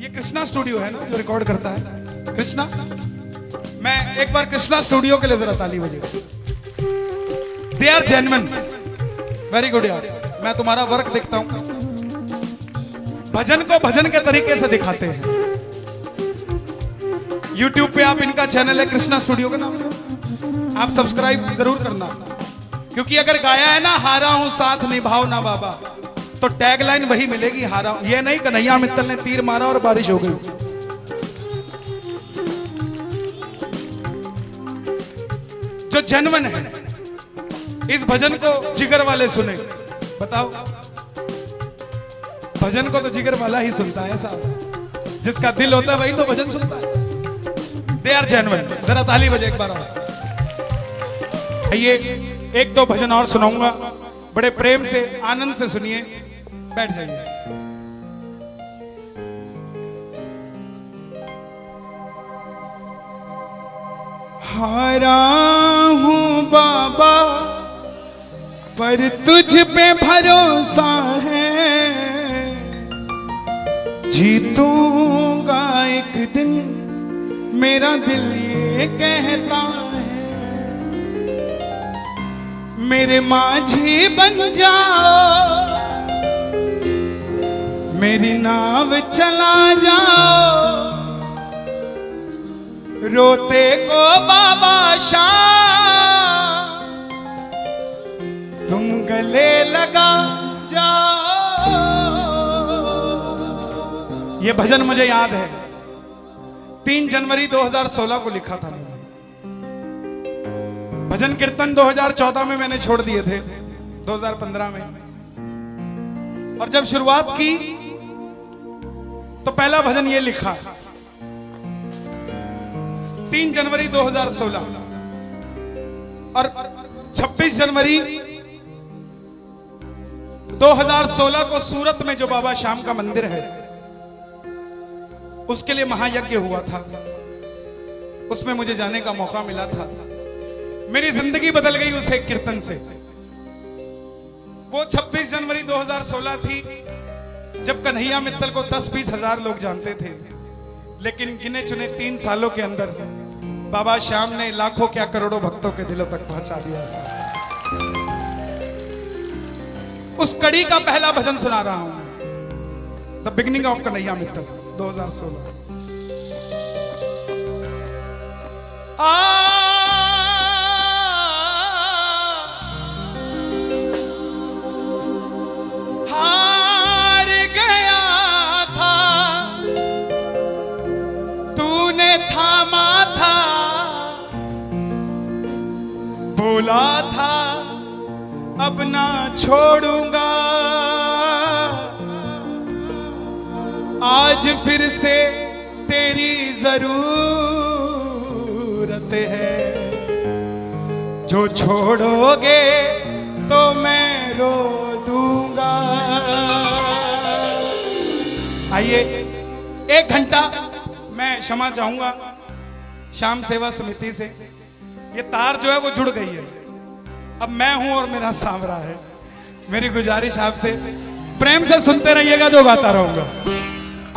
ये कृष्णा स्टूडियो है ना जो रिकॉर्ड करता है? कृष्णा, मैं एक बार कृष्णा स्टूडियो के लिए जरा ताली बजेगा। They are genuine, very good यार। मैं तुम्हारा वर्क देखता हूं, भजन को भजन के तरीके से दिखाते हैं। YouTube पे आप इनका चैनल है कृष्णा स्टूडियो के नाम से, आप सब्सक्राइब जरूर करना, क्योंकि अगर गाया है ना हारा हूं साथ निभाओ ना बाबा, तो टैगलाइन वही मिलेगी, हारा हूं। ये नहीं कन्हैया मित्तल ने तीर मारा और बारिश हो गई। जो जेन्युइन है, इस भजन को जिगर वाले सुने। बताओ, भजन को तो जिगर वाला ही सुनता है साहब, जिसका दिल होता है वही तो भजन सुनता है। They are genuine. जरा ताली बजे एक बार और। ये एक दो भजन और सुनाऊंगा, बड़े प्रेम से आनंद से सुनिए। बैठ जाइए। हारा हूं बाबा पर तुझ पे भरोसा है, जीतूंगा एक दिन मेरा दिल ये कहता है। मेरे माझी बन जाओ, मेरी नाव चला जाओ, रोते को बाबा शाम तुम गले लगा जाओ। ये भजन मुझे याद है, 3 जनवरी 2016 को लिखा था। भजन कीर्तन 2014 में मैंने छोड़ दिए थे, 2015 में। और जब शुरुआत की तो पहला भजन ये लिखा, 3 जनवरी 2016। और 26 जनवरी 2016 को सूरत में जो बाबा श्याम का मंदिर है, उसके लिए महायज्ञ हुआ था। उसमें मुझे जाने का मौका मिला था। मेरी जिंदगी बदल गई उस एक कीर्तन से। वो 26 जनवरी 2016 थी जब कन्हैया मित्तल को 10-20 हजार लोग जानते थे, लेकिन गिने चुने 3 सालों के अंदर बाबा श्याम ने लाखों क्या करोड़ों भक्तों के दिलों तक पहुंचा दिया। उस कड़ी का पहला भजन सुना रहा हूं, the beginning of Kanhaiya Mittal 2016। हार गया था तूने थामा था, बोला था अब ना छोड़ूंगा, आज फिर से तेरी जरूरत है, जो छोड़ोगे तो मैं रो दूंगा। आइए 1 घंटा मैं क्षमा चाहूंगा श्याम सेवा समिति से। ये तार जो है वो जुड़ गई है, अब मैं हूं और मेरा सांवरा है। मेरी गुजारिश आपसे, प्रेम से सुनते रहिएगा, जो गाता रहूंगा।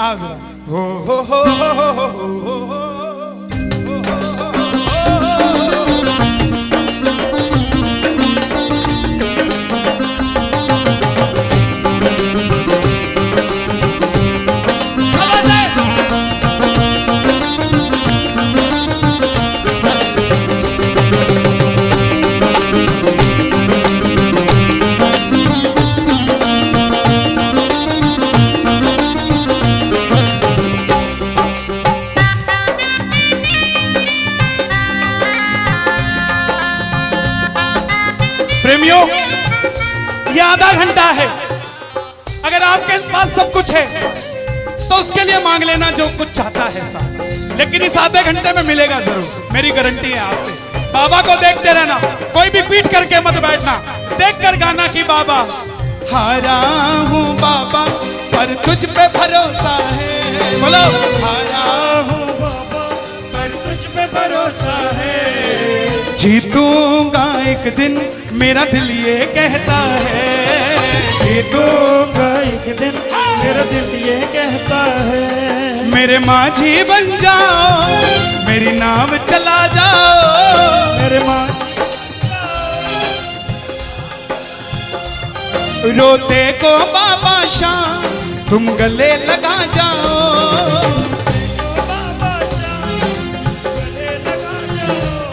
आज हो हो हो हो हो हो हो हो। प्रेमियों, ये आधा घंटा है। अगर आपके पास सब कुछ है तो उसके लिए मांग लेना जो कुछ चाहता है साहब, लेकिन इस आधे घंटे में मिलेगा जरूर, मेरी गारंटी है आपसे। बाबा को देखते रहना, कोई भी पीट करके मत बैठना, देख कर गाना कि बाबा हारा हूं बाबा पर तुझ पे भरोसा है। बोलो, हारा हूं बाबा पर तुझ पे भरोसा है, जीतूंगा एक दिन मेरा दिल ये कहता है, जीतूंगा एक दिन मेरा दिल ये कहता है। मेरे माझी बन जाओ, मेरी नाव चला जाओ, मेरे माझी। रोते को बाबा शाम तुम गले लगा जाओ।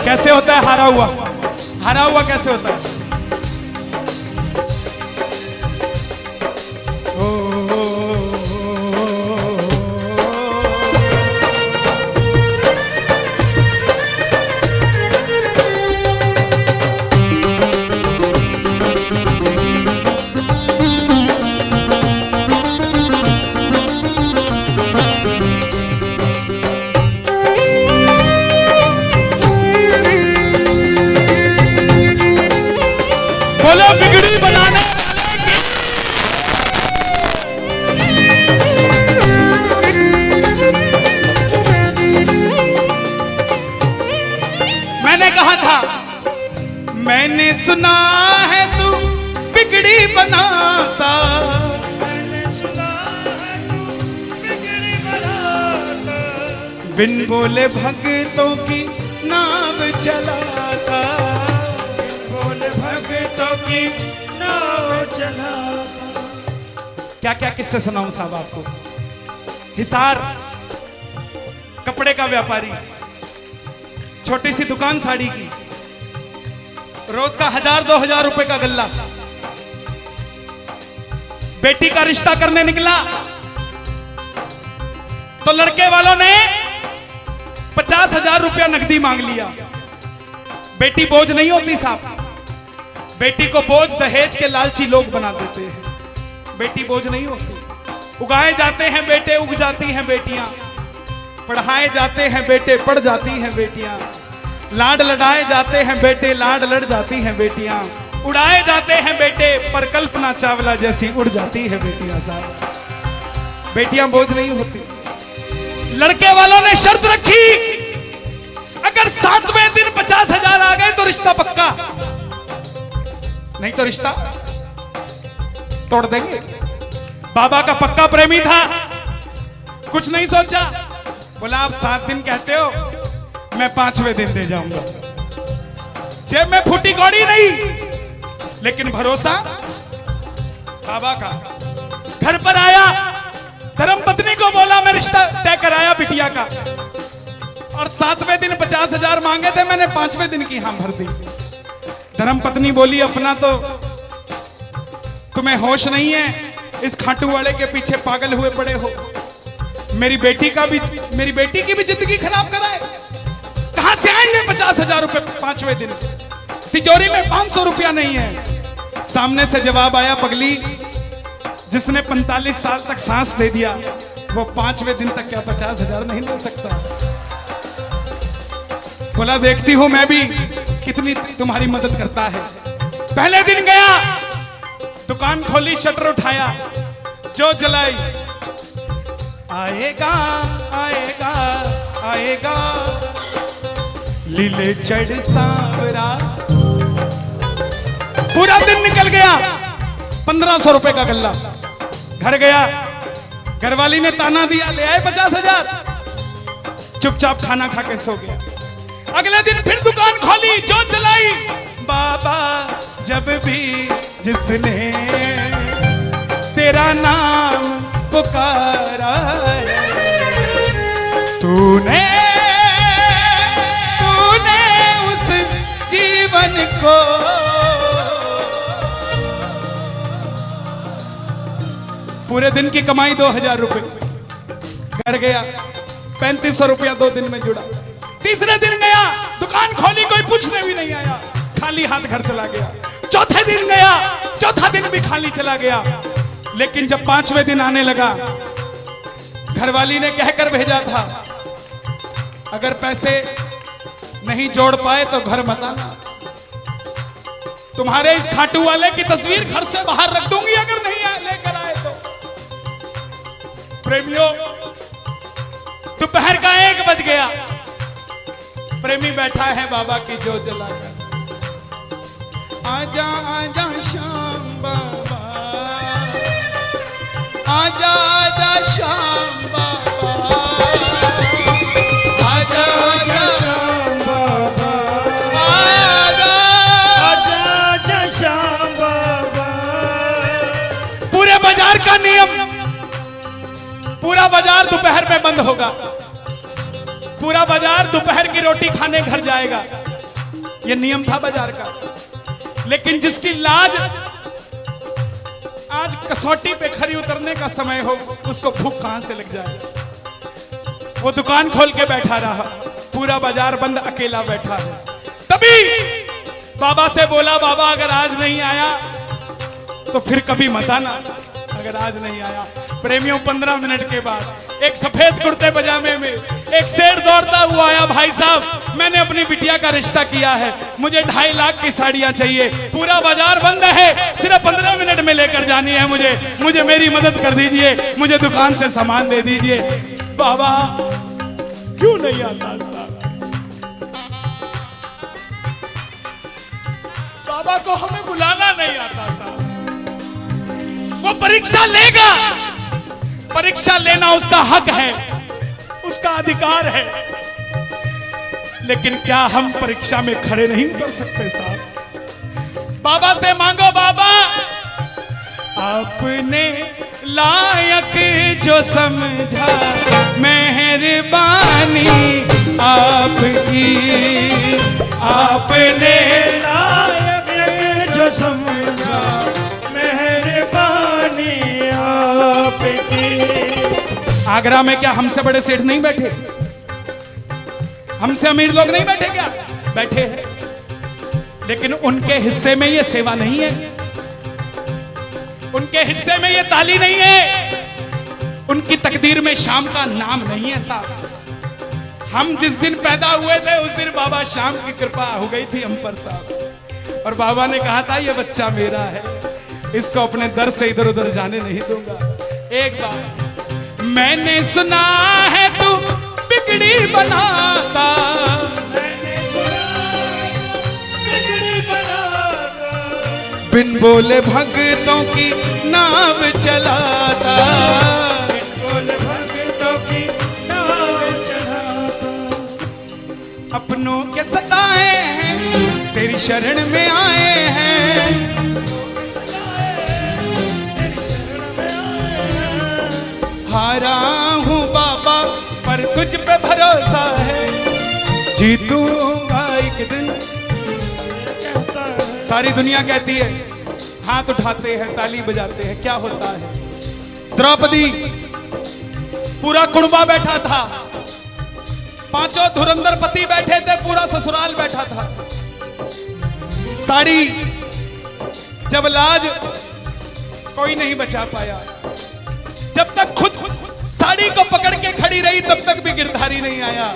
कैसे होता है हारा हुआ? हारा हुआ कैसे होता है? बोलो बिगड़ी बनाने वाले मैंने कहा था, मैंने सुना है तू बिगड़ी बनाता, मैंने सुना है तू बिगड़ी बनाता, बिन बोले भक्तों की नाव चलाता, भक्तों की नाव चला। क्या क्या किस्से सुनाऊं साहब आपको। हिसार कपड़े का व्यापारी, छोटी सी दुकान साड़ी की, रोज का 1000-2000 रुपए का गल्ला। बेटी का रिश्ता करने निकला तो लड़के वालों ने 50,000 रुपया नकदी मांग लिया। बेटी बोझ नहीं होती साहब, बेटी को बोझ दहेज के लालची लोग बना देते हैं। बेटी बोझ नहीं होती। उगाए जाते हैं बेटे, उग जाती हैं बेटियां। पढ़ाए जाते हैं बेटे, पढ़ जाती हैं बेटियां। लाड लड़ाए जाते हैं बेटे, लाड लड़ जाती हैं बेटियां। उड़ाए जाते हैं बेटे, पर कल्पना चावला जैसी उड़ जाती है बेटियां साहब। बेटियां बोझ नहीं होती। लड़के वालों ने शर्त रखी, अगर 7वें दिन 50,000 आ गए तो रिश्ता पक्का, नहीं तो रिश्ता तोड़ देंगे। बाबा का पक्का प्रेमी था, कुछ नहीं सोचा, बोला आप 7 दिन कहते हो, मैं 5वें दिन दे जाऊंगा। जेब में फूटी कौड़ी नहीं, लेकिन भरोसा बाबा का। घर पर आया, धर्मपत्नी को बोला मैं रिश्ता तय कराया बिटिया का, और 7वें दिन 50,000 मांगे थे, मैंने 5वें दिन की हां भर दी। धर्मपत्नी बोली अपना तो तुम्हें होश नहीं है, इस खाटू वाले के पीछे पागल हुए पड़े हो। मेरी बेटी की भी जिंदगी खराब कराए। कहां से आएंगे 50,000 रुपए 5वें दिन? तिजोरी में 500 रुपया नहीं है। सामने से जवाब आया, पगली जिसने 45 साल तक सांस दे दिया, वो 5वें दिन तक क्या 50,000 नहीं ले सकता? बोला देखती हूं मैं भी कितनी तुम्हारी मदद करता है। पहले दिन गया, दुकान खोली, शटर उठाया, जो जलाई, आएगा आएगा आएगा लीले चढ़ सांवरा। पूरा दिन निकल गया, 1500 रुपए का गल्ला। घर गया, घरवाली ने ताना दिया, ले आए 50,000। चुपचाप खाना खा के सो गया। अगले दिन फिर दुकान खोली, जो चलाई, बाबा जब भी जिसने तेरा नाम पुकारा, तूने उस जीवन को पूरे दिन की कमाई 2000 रुपए। घर गया, 3500 रुपया 2 दिन में जुड़ा। तीसरे दिन गया, दुकान खोली, कोई पूछने भी नहीं आया, खाली हाथ घर चला गया। चौथे दिन गया, चौथा दिन भी खाली चला गया। लेकिन जब 5वें दिन आने लगा, घरवाली ने कहकर भेजा था, अगर पैसे नहीं जोड़ पाए तो घर मत आना। तुम्हारे इस खाटू वाले की तस्वीर घर से बाहर रख दूंगी अगर नहीं लेकर आए तो। प्रेमियों, दोपहर का 1 बज गया। प्रेमी बैठा है बाबा की जोत जलाकर। आजा आजा श्याम बाबा, आजा आजा श्याम बाबा, पूरा बाजार दोपहर में बंद होगा, पूरा बाजार दोपहर की रोटी खाने घर जाएगा। यह नियम था बाजार का। लेकिन जिसकी लाज आज कसौटी पे खरी उतरने का समय हो, उसको भूख कहां से लग जाए। वो दुकान खोल के बैठा रहा, पूरा बाजार बंद, अकेला बैठा है। तभी बाबा से बोला, बाबा अगर आज नहीं आया तो फिर कभी मत आना, अगर आज नहीं आया। प्रेमियों 15 मिनट के बाद एक सफेद कुर्ते पजामे में एक शेर दौड़ता हुआ आया, भाई साहब मैंने अपनी बिटिया का रिश्ता किया है, मुझे 2.5 लाख की साड़ियां चाहिए, पूरा बाजार बंद है, सिर्फ 15 मिनट में लेकर जानी है मुझे मेरी मदद कर दीजिए, मुझे दुकान से सामान दे दीजिए। बाबा क्यों नहीं आता साहब? बाबा को हमें बुलाना नहीं आता साहब। वो परीक्षा लेगा, परीक्षा लेना उसका हक है, उसका अधिकार है, लेकिन क्या हम परीक्षा में खड़े नहीं उतर सकते साहब? बाबा से मांगो, बाबा आपने लायक जो समझा, मेहरबानी आपकी, आपने लायक जो समझा, मेहरबानी आपकी। आगरा में क्या हमसे बड़े सेठ नहीं बैठे? हमसे अमीर लोग नहीं बैठे क्या? बैठे हैं, लेकिन उनके हिस्से में ये सेवा नहीं है, उनके हिस्से में ये ताली नहीं है, उनकी तकदीर में शाम का नाम नहीं है साहब। हम जिस दिन पैदा हुए थे उस दिन बाबा शाम की कृपा हो गई थी हम पर साहब, और बाबा ने कहा था ये बच्चा मेरा है, इसको अपने दर से इधर उधर जाने नहीं दूंगा। एक बार मैंने सुना है तू बिगड़ी बनाता, बिगड़ी बनाता, बिन बोले भक्तों की नाव चलाता, बिन बोले भक्तों की नाव चलाता। अपनों के सताए हैं तेरी शरण में आए हैं, हारा हूँ बाबा पर तुझ पे भरोसा है, जीतूंगा एक दिन। सारी दुनिया कहती है, हाथ उठाते हैं, ताली बजाते हैं, क्या होता है? द्रौपदी पूरा कुड़बा बैठा था, 5 धुरंधर पति बैठे थे, पूरा ससुराल बैठा था। साड़ी जब लाज कोई नहीं बचा पाया, जब तक खुद साड़ी को पकड़ के खड़ी रही तब तक भी गिरधारी नहीं आया,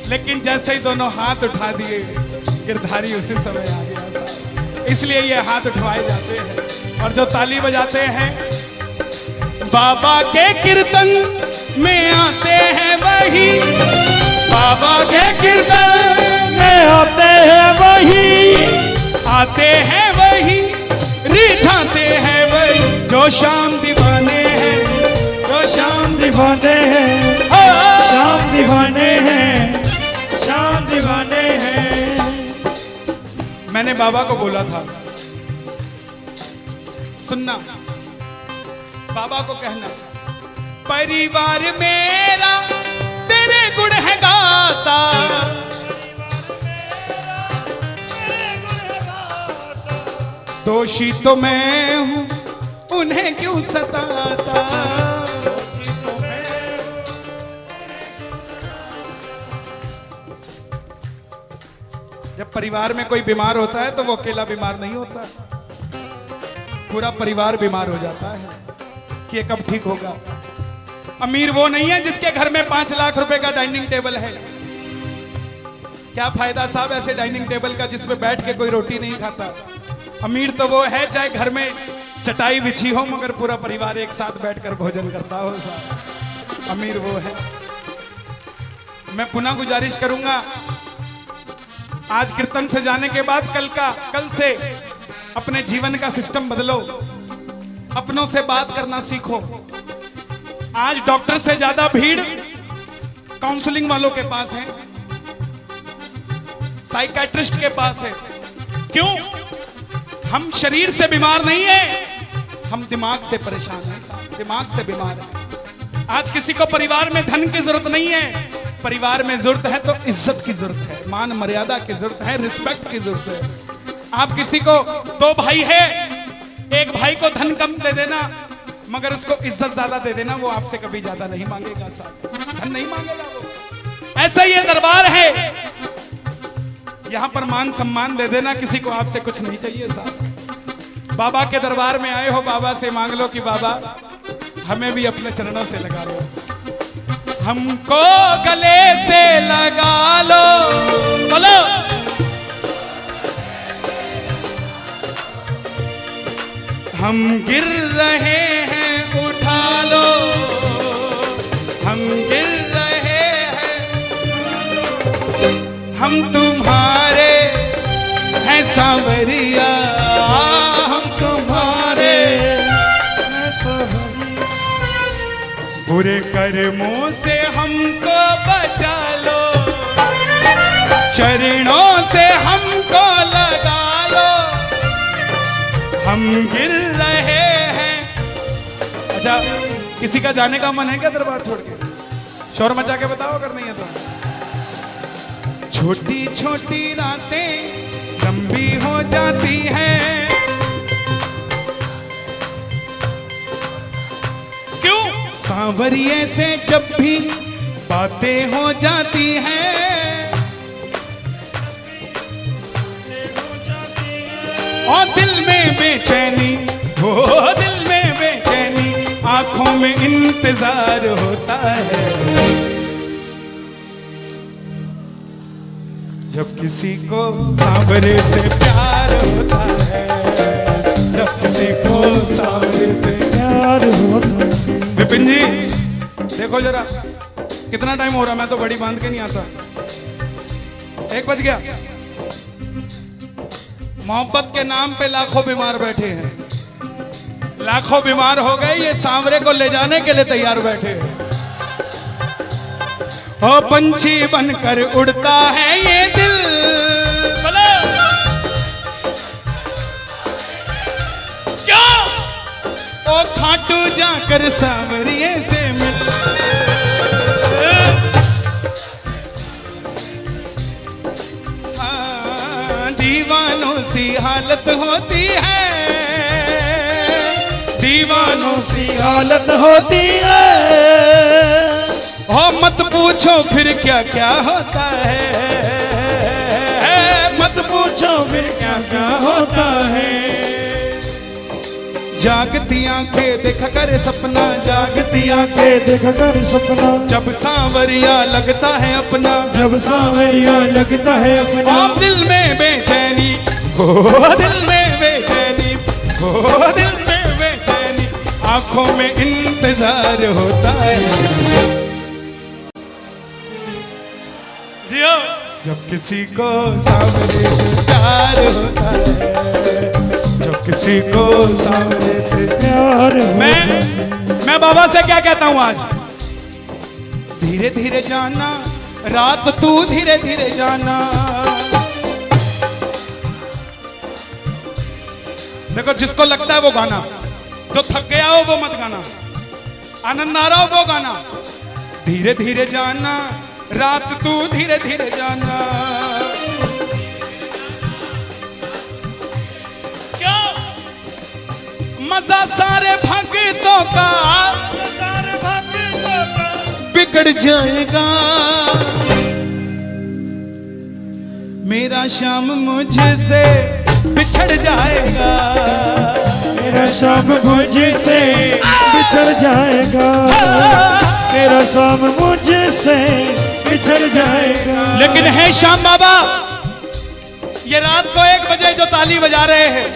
लेकिन जैसे ही दोनों हाथ उठा दिए गिरधारी उसी समय आ गया। इसलिए ये हाथ उठवाए जाते हैं और जो ताली बजाते हैं बाबा के कीर्तन में आते हैं वही, बाबा के कीर्तन में आते हैं वही, आते हैं वही, रिझाते हैं वही, जो शाम दीवाने हैं, जो शाम दीवाने हैं, शाम दीवाने हैं, शाम दीवाने हैं। मैंने बाबा को बोला था, सुनना, बाबा को कहना, परिवार मेरा तेरे गुण है गाता, दोषी तो मैं हूं उन्हें क्यों सताता। जब परिवार में कोई बीमार होता है तो वो अकेला बीमार नहीं होता, पूरा परिवार बीमार हो जाता है कि ये कब ठीक होगा। अमीर वो नहीं है जिसके घर में 5 लाख रुपए का डाइनिंग टेबल है। क्या फायदा साहब ऐसे डाइनिंग टेबल का जिसमें बैठ के कोई रोटी नहीं खाता। अमीर तो वो है चाहे घर में चटाई बिछी हो मगर पूरा परिवार एक साथ बैठकर भोजन करता हो साहब, अमीर वो है। मैं पुनः गुजारिश करूंगा, आज कीर्तन से जाने के बाद कल से अपने जीवन का सिस्टम बदलो, अपनों से बात करना सीखो। आज डॉक्टर से ज्यादा भीड़ काउंसलिंग वालों के पास है, साइकियाट्रिस्ट के पास है। क्यों? हम शरीर से बीमार नहीं है, हम दिमाग से परेशान हैं, दिमाग से बीमार हैं। आज किसी को परिवार में धन की जरूरत नहीं है, परिवार में जरूरत है तो इज्जत की जरूरत है, मान मर्यादा की जरूरत है, रिस्पेक्ट की जरूरत है। आप किसी को, दो भाई है, एक भाई को धन कम दे देना मगर उसको इज्जत ज्यादा दे देना, वो आपसे कभी ज्यादा नहीं मांगेगा साहब, धन नहीं मांगेगा वो। ऐसा ये दरबार है, यहां पर मान सम्मान दे देना, किसी को आपसे कुछ नहीं चाहिए साहब। बाबा के दरबार में आए हो, बाबा से मांग लो कि बाबा हमें भी अपने चरणों से लगा लो, हमको गले से लगा लो, बोलो हम गिर रहे हैं उठा लो, हम गिर रहे हैं, हम तुम्हारे हैं सांवरिया, हम तुम्हारे हैं सांवरिया, बुरे कर्मों से हमको बचा लो, चरणों से हमको लगा लो, हम गिर रहे हैं। अच्छा, किसी का जाने का मन है क्या दरबार छोड़ के? शोर मचा के बताओ अगर नहीं है तो। छोटी छोटी रातें लंबी हो जाती हैं, क्यों? सांवरिये से जब भी बातें हो जाती हैं, और दिल में बेचैनी, हो दिल में बेचैनी, आंखों में इंतजार होता है, जब किसी को सांवरे से प्यार होता है, जब किसी को सांवरे से प्यार होता है। विपिन जी देखो जरा कितना टाइम हो रहा, मैं तो घड़ी बांध के नहीं आता, 1 बज गया। मोहब्बत के नाम पे लाखों बीमार बैठे हैं, लाखों बीमार हो गए, ये सांवरे को ले जाने के लिए तैयार बैठे हैं। ओ पंछी बनकर उड़ता है ये दिल, बोलो क्या? ओ खाटू जाकर सांवरिये से मिल, दीवानों सी हालत होती है, दीवानों सी हालत होती है, हो मत पूछो फिर क्या क्या होता है, मत पूछो फिर क्या क्या होता है। जागती आंखें देखा कर सपना, जागती आंखें देखा कर सपना, जब सांवरिया लगता है अपना, जब सांवरिया लगता है अपना, दिल में बेचैनी, हो दिल में बेचैनी, हो दिल में बेचैनी, आंखों में इंतजार होता है। जियो जब किसी को सांवरे से प्यार होता है, जब किसी को सांवरे से प्यार होता है। मैं बाबा से क्या कहता हूं आज? धीरे धीरे जाना, रात तू धीरे धीरे जाना। देखो जिसको लगता है वो गाना, जो थक गया हो वो मत गाना, आनंद आ रहा हो वो गाना। धीरे धीरे जाना, रात तू धीरे धीरे जाना, क्या मजा सारे भक्तों का, सारे भक्तों का बिगड़ जाएगा, मेरा श्याम मुझसे बिछड़ जाएगा, मेरा श्याम मुझसे बिछड़ जाएगा, मेरा श्याम मुझसे बिछड़ जाएगा। लेकिन है श्याम बाबा, ये रात को 1 बजे जो ताली बजा रहे हैं,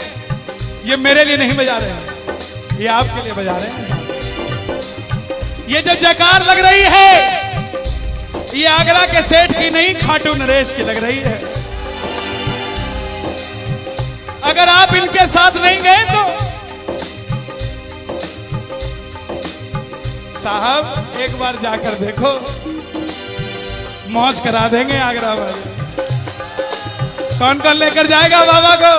ये मेरे लिए नहीं बजा रहे हैं, ये आपके लिए बजा रहे हैं। ये जो जयकार लग रही है, ये आगरा के सेठ की नहीं, खाटू नरेश की लग रही है। अगर आप इनके साथ नहीं गए तो साहब एक बार जाकर देखो, मौज करा देंगे आगरा वाले। कौन कौन लेकर जाएगा बाबा को?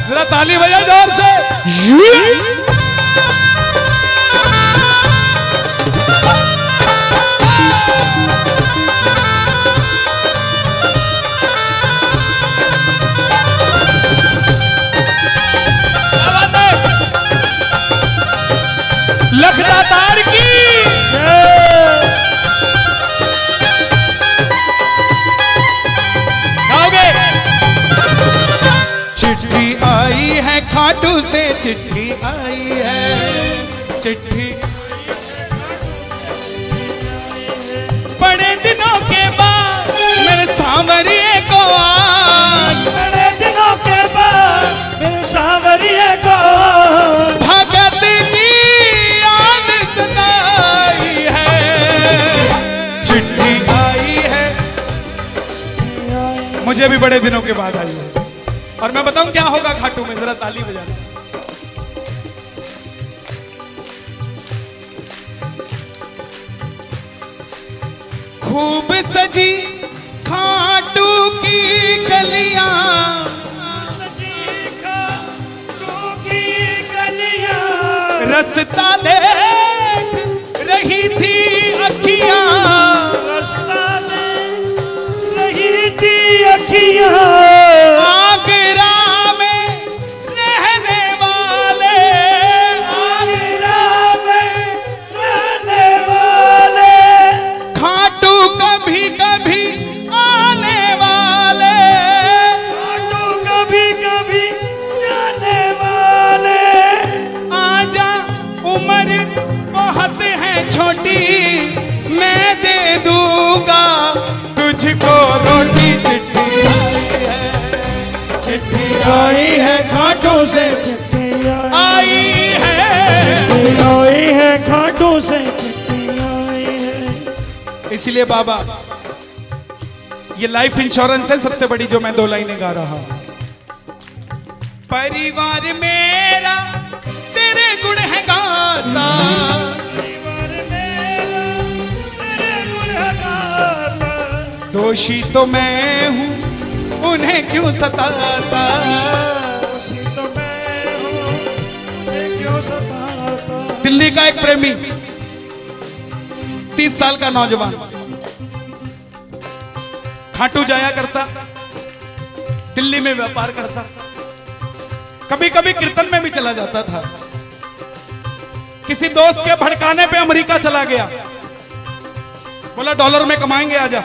जरा ताली बजाओ जोर से। खाटू से चिट्ठी आई है, चिट्ठी बड़े दिनों के बाद मेरे सांवरिए को आज, बड़े दिनों के बाद मेरे सांवरिए को भगत जी याद सताई है, चिट्ठी आई है। मुझे भी बड़े दिनों के बाद आई है। और मैं बताऊं क्या होगा खाटू में, जरा ताली बजाना। खूब सजी खाटू की गलियां, सजी खाटू की गलियां, रस्ता देख रही थी अखियां, रास्ता देख रही थी अखियां, आगरा में रहने वाले, आगरा में रहने वाले, खाटू कभी कभी आने वाले, खाटू कभी कभी जाने वाले, आजा उम्र बहुत है छोटी, मैं दे दूंगा तुझको रोटी। चिट्ठी आई है, चिट्ठी आई है खाटू से चिट्ठी आई है, आई है, खाटू से चिट्ठी आई है। इसलिए बाबा ये लाइफ इंश्योरेंस है सबसे बड़ी जो मैं 2 लाइनें गा रहा हूं। परिवार मेरा तेरे गुण है गाता, परिवार मेरा तेरे गुण है गाता, दोषी तो मैं हूं उन्हें क्यों सताता, दोषी तो मैं हूं मुझे क्यों सताता। दिल्ली का एक प्रेमी 30 साल का नौजवान खाटू जाया करता, दिल्ली में व्यापार करता, कभी कभी कीर्तन में भी चला जाता था। किसी दोस्त के भड़काने पे अमेरिका चला गया, बोला डॉलर में कमाएंगे आजा,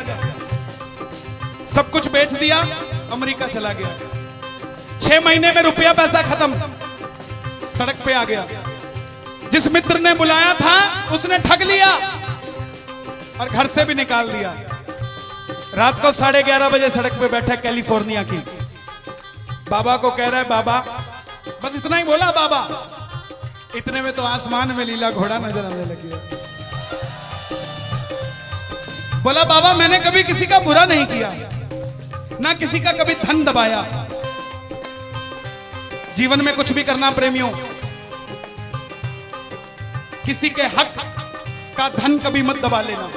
सब कुछ बेच दिया, अमेरिका चला गया। 6 महीने में रुपया पैसा खत्म, सड़क पे आ गया। जिस मित्र ने बुलाया था उसने ठग लिया और घर से भी निकाल दिया। रात को 11:30 बजे सड़क पे बैठा कैलिफोर्निया की, बाबा को कह रहा है बाबा, बस इतना ही बोला बाबा, इतने में तो आसमान में लीला घोड़ा नजर आने लग गया। बोला बाबा मैंने कभी किसी का बुरा नहीं किया, ना किसी का कभी धन दबाया, जीवन में कुछ भी करना प्रेमियों, किसी के हक का धन कभी मत दबा लेना।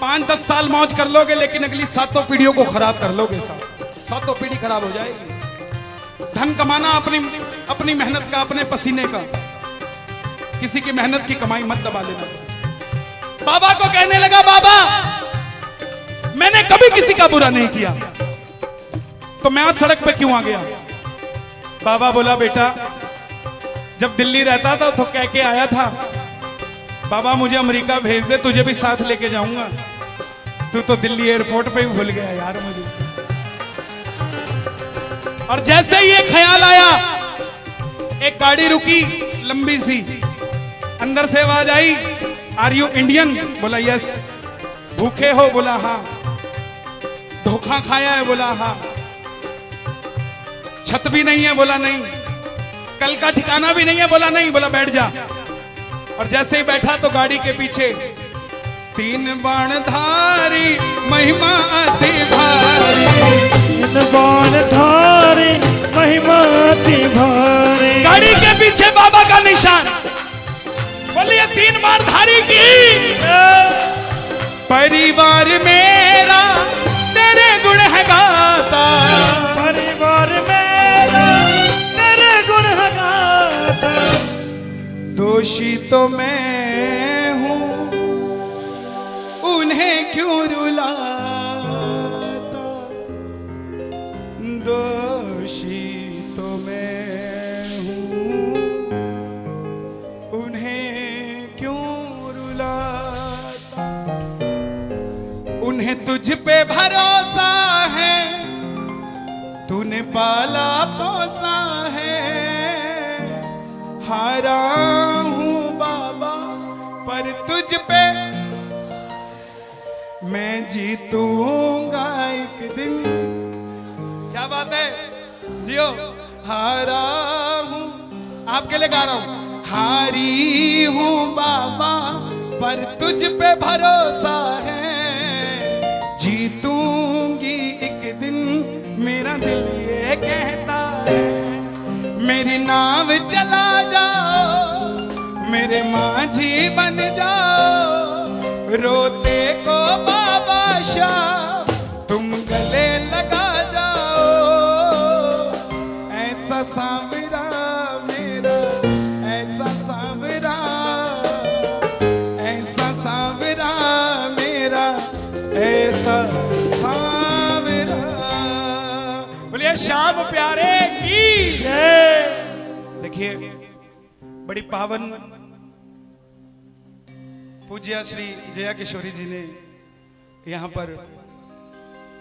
5-10 साल मौज कर लोगे लेकिन अगली 7 पीढ़ियों को खराब कर लोगे, 7 पीढ़ी खराब हो जाएगी। धन कमाना अपनी मेहनत का, अपने पसीने का, किसी की मेहनत की कमाई मत दबा लेना। बाबा को कहने लगा बाबा मैंने कभी किसी का बुरा नहीं किया, तो मैं आज सड़क पे क्यों आ गया। बाबा बोला बेटा जब दिल्ली रहता था तो कह के आया था बाबा मुझे अमेरिका भेज दे, तुझे भी साथ लेके जाऊंगा, तू तो दिल्ली एयरपोर्ट पे ही भूल गया यार मुझे। और जैसे ही ये ख्याल आया एक गाड़ी रुकी लंबी सी, अंदर से आवाज आई आर यू इंडियन, बोला यस। भूखे हो, बोला हाँ। धोखा खाया है, बोला हाँ। छत भी नहीं है, बोला नहीं। कल का ठिकाना भी नहीं है, बोला नहीं। बोला बैठ जा। और जैसे ही बैठा तो गाड़ी के पीछे 3 बाणधारी महिमा अति भारी, 3 बाणधारी महिमा अति भारी, गाड़ी के पीछे बाबा का निशान। बोलिए 3 बाणधारी की। परिवार मेरा तेरे गुण है गाता, परिवार मेरा तेरे गुण है गाता, दोषी तो मैं हूं उन्हें क्यों रुलाता, दोषी तो मैं हूं उन्हें क्यों रुलाता। उन्हें तुझ पे भरोसा है तूने पाला पोसा है, हारा हूं बाबा पर तुझ पे मैं जीतूंगा एक दिन। क्या बात है, जियो। हारा हूं, आपके लिए गा रहा हूं। हारी हूं बाबा पर तुझ पे भरोसा है, जीतूंगी एक दिन मेरा दिल ये कहता है। मेरी नाव चला जाओ, मेरे माझी बन जाओ, रोते को बाबा शाह तुम गले लगा जाओ। ऐसा सांवरा मेरा, ऐसा सांवरा, ऐसा सांवरा मेरा, ऐसा सांवरा। बोलिए श्याम प्यारे की जय। देखिए बड़ी पावन पूज्य श्री जया किशोरी जी ने यहाँ पर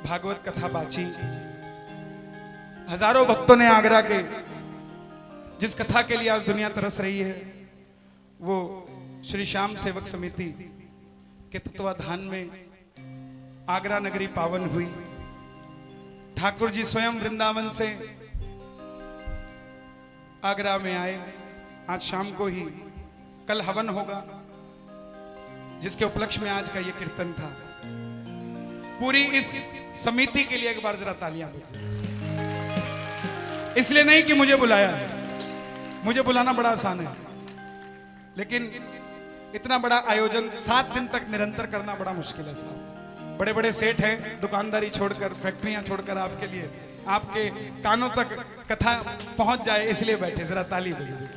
भागवत कथा बाची। हजारों भक्तों ने आगरा के जिस कथा के लिए आज दुनिया तरस रही है, वो श्री श्याम सेवक समिति के तत्वाधान में आगरा नगरी पावन हुई। ठाकुर जी स्वयं वृंदावन से आगरा में आए। आज शाम को ही, कल हवन होगा जिसके उपलक्ष्य में आज का ये कीर्तन था। पूरी इस समिति के लिए एक बार जरा तालियां बजाएं। इसलिए नहीं कि मुझे बुलाया, मुझे बुलाना बड़ा आसान है, लेकिन इतना बड़ा आयोजन 7 दिन तक निरंतर करना बड़ा मुश्किल है साहब। बड़े बड़े सेठ हैं, दुकानदारी छोड़कर, फैक्ट्रियां छोड़कर आपके लिए, आपके कानों तक कथा पहुंच जाए इसलिए बैठे। जरा ताली बजाइए।